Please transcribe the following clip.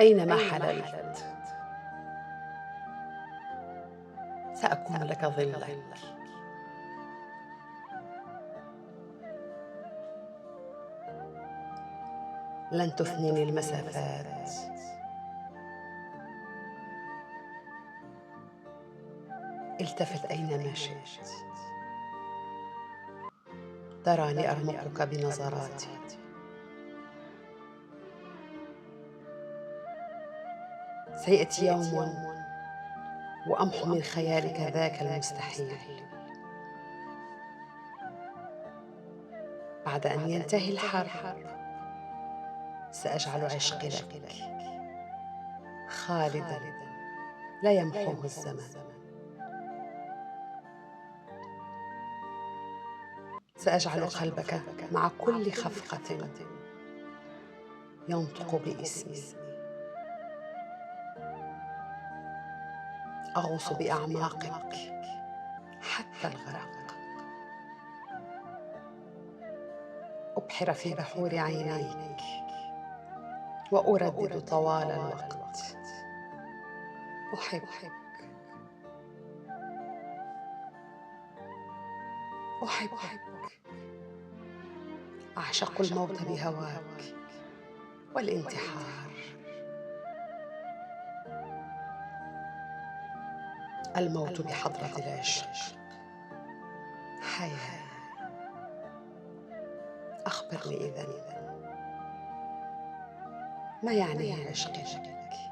أينما حللت سأكون لك ظلك. لن تثنيني المسافات، التفت أينما شئت، تراني أرمقك بنظراتي. سيأتي يوم وأمحو من خيالك ذاك المستحيل. بعد أن ينتهي الحرب سأجعل عشقي لك خالدا لا يمحوه الزمن. سأجعل قلبك مع كل خفقة ينطق باسمي. أغوص بأعماقك حتى الغرق، أبحر في بحور عينيك وأردد طوال الوقت: أحبك، أحبك. أعشق الموت بهواك والانتحار. الموت بحضرة العشق حياة. أخبرني إذن، ما يعنيه عشقي لك؟